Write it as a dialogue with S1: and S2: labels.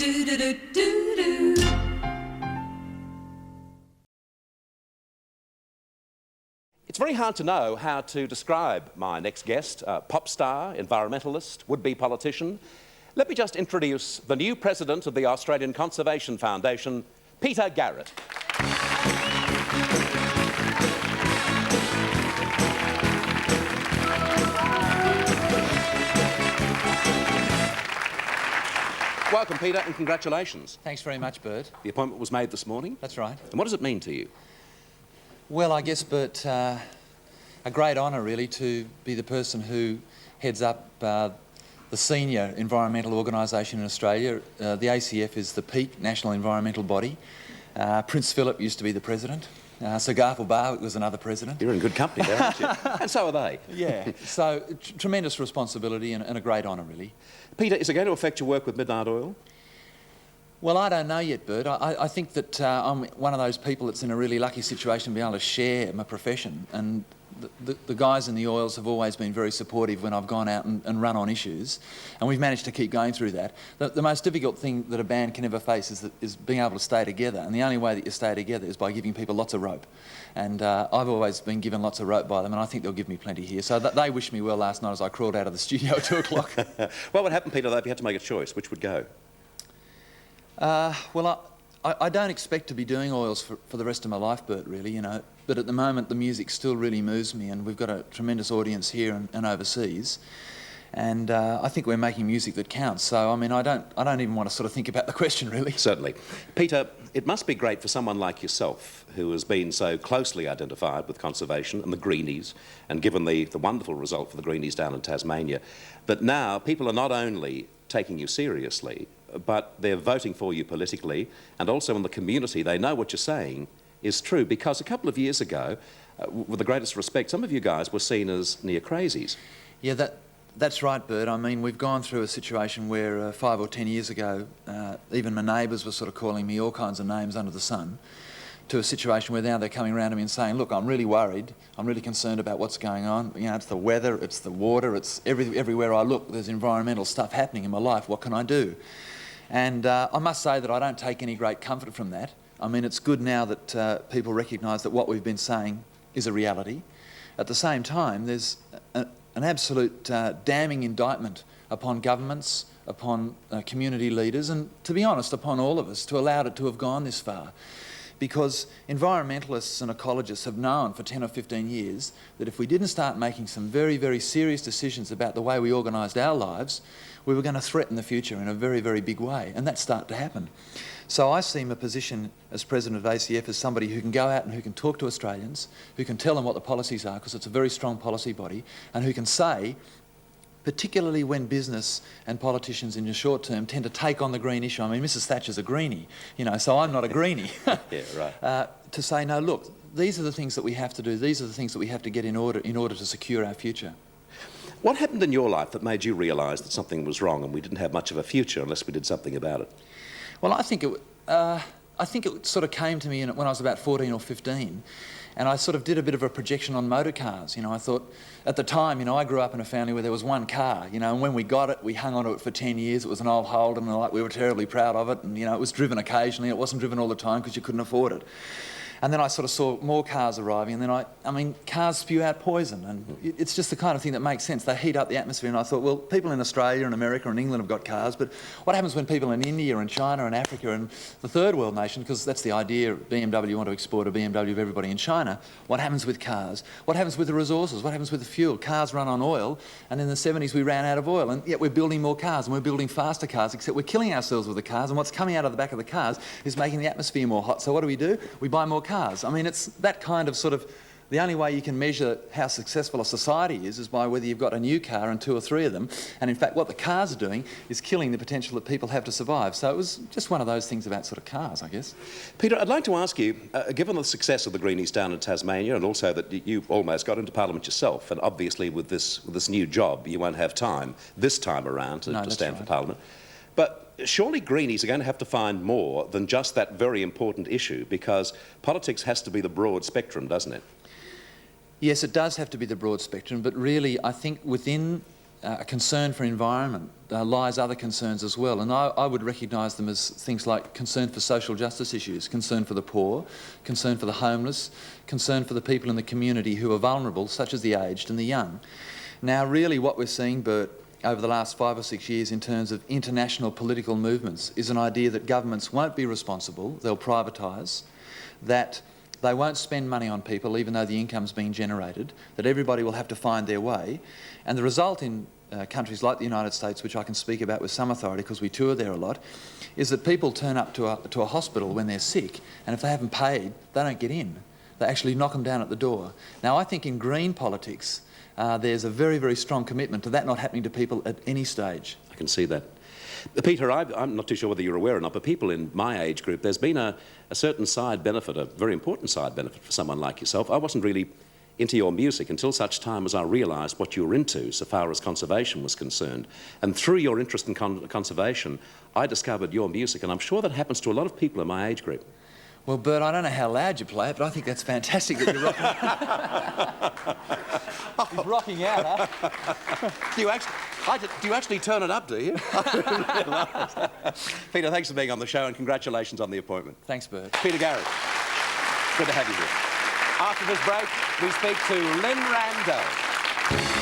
S1: It's very hard to know how to describe my next guest, pop star, environmentalist, would-be politician. Let me just introduce the new president of the Australian Conservation Foundation, Peter Garrett. Welcome, Peter, and congratulations.
S2: Thanks very much, Bert.
S1: The appointment was made this morning.
S2: That's right.
S1: And what does it mean to you?
S2: Well, I guess, Bert, a great honour, really, to be the person who heads up the senior environmental organisation in Australia. The ACF is the peak national environmental body. Prince Philip used to be the president. Sir Garfield Barwick was another president.
S1: You're in good company there, aren't you? And so are they.
S2: Yeah. So, tremendous responsibility and a great honour, really.
S1: Peter, is it going to affect your work with Midnight Oil?
S2: Well, I don't know yet, Bert. I think that I'm one of those people that's in a really lucky situation to be able to share my profession. And the guys in the oils have always been very supportive when I've gone out and run on issues. And we've managed to keep going through that. The most difficult thing that a band can ever face is being able to stay together. And the only way that you stay together is by giving people lots of rope. And I've always been given lots of rope by them, and I think they'll give me plenty here. So they wished me well last night as I crawled out of the studio at 2 o'clock.
S1: What would happen, Peter, though, if you had to make a choice? Which would go?
S2: Well, I don't expect to be doing oils for the rest of my life, Bert, really, you know. But at the moment, the music still really moves me, and we've got a tremendous audience here and overseas. And I think we're making music that counts. So, I mean, I don't even want to sort of think about the question, really.
S1: Certainly. Peter, it must be great for someone like yourself, who has been so closely identified with conservation and the greenies, and given the wonderful result for the greenies down in Tasmania, that now people are not only taking you seriously, but they're voting for you politically, and also in the community they know what you're saying is true, because a couple of years ago, with the greatest respect, some of you guys were seen as near crazies.
S2: Yeah, that's right, Bert. I mean, we've gone through a situation where 5 or 10 years ago, even my neighbours were sort of calling me all kinds of names under the sun, to a situation where now they're coming around to me and saying, look, I'm really worried, I'm really concerned about what's going on. You know, it's the weather, it's the water, it's everywhere I look, there's environmental stuff happening in my life, what can I do? And I must say that I don't take any great comfort from that. I mean, it's good now that people recognise that what we've been saying is a reality. At the same time, there's an absolute damning indictment upon governments, upon community leaders, and to be honest, upon all of us, to allow it to have gone this far. Because environmentalists and ecologists have known for 10 or 15 years that if we didn't start making some very, very serious decisions about the way we organised our lives, we were going to threaten the future in a very, very big way, and that's starting to happen. So I see my position as president of ACF as somebody who can go out and who can talk to Australians, who can tell them what the policies are, because it's a very strong policy body, and who can say, particularly when business and politicians in the short term tend to take on the green issue. I mean, Mrs Thatcher's a greenie, you know, so I'm not a greenie.
S1: Yeah, right.
S2: To say, no, look, these are the things that we have to do, these are the things that we have to get in order to secure our future.
S1: What happened in your life that made you realise that something was wrong and we didn't have much of a future unless we did something about it?
S2: Well, I think it sort of came to me when I was about 14 or 15. And I sort of did a bit of a projection on motor cars. You know, I thought, at the time, you know, I grew up in a family where there was one car, you know, and when we got it, we hung on to it for 10 years. It was an old Holden, and like, we were terribly proud of it. And, you know, it was driven occasionally. It wasn't driven all the time because you couldn't afford it. And then I sort of saw more cars arriving, and then I mean, cars spew out poison, and it's just the kind of thing that makes sense. They heat up the atmosphere, and I thought, well, people in Australia and America and England have got cars, but what happens when people in India and China and Africa and the third world nation, because that's the idea, BMW want to export a BMW of everybody in China, what happens with cars? What happens with the resources? What happens with the fuel? Cars run on oil, and in the 70s we ran out of oil, and yet we're building more cars, and we're building faster cars, except we're killing ourselves with the cars, and what's coming out of the back of the cars is making the atmosphere more hot. So what do? We buy more cars. I mean, it's that kind of sort of, the only way you can measure how successful a society is by whether you've got a new car and 2 or 3 of them. And in fact, what the cars are doing is killing the potential that people have to survive. So it was just one of those things about sort of cars, I guess.
S1: Peter, I'd like to ask you, given the success of the Greenies down in Tasmania, and also that you've almost got into Parliament yourself, and obviously with this new job, you won't have time this time around to stand for Parliament. But surely Greenies are going to have to find more than just that very important issue, because politics has to be the broad spectrum, doesn't it?
S2: Yes, it does have to be the broad spectrum, but really I think within a concern for environment lies other concerns as well, and I would recognise them as things like concern for social justice issues, concern for the poor, concern for the homeless, concern for the people in the community who are vulnerable, such as the aged and the young. Now really what we're seeing, Bert, over the last 5 or 6 years in terms of international political movements is an idea that governments won't be responsible, they'll privatise, that they won't spend money on people even though the income's being generated, that everybody will have to find their way, and the result in countries like the United States, which I can speak about with some authority because we tour there a lot, is that people turn up to a hospital when they're sick, and if they haven't paid, they don't get in. They actually knock them down at the door. Now I think in green politics there's a very, very strong commitment to that not happening to people at any stage.
S1: I can see that. Peter, I'm not too sure whether you're aware or not, but people in my age group, there's been a certain side benefit, a very important side benefit for someone like yourself. I wasn't really into your music until such time as I realised what you were into so far as conservation was concerned. And through your interest in conservation, I discovered your music, and I'm sure that happens to a lot of people in my age group.
S2: Well, Bert, I don't know how loud you play it, but I think that's fantastic that you're rocking. He's rocking out, huh?
S1: Do you actually turn it up, do you? Peter, thanks for being on the show, and congratulations on the appointment.
S2: Thanks, Bert.
S1: Peter Garrett, good to have you here. After this break, we speak to Lynn Randall.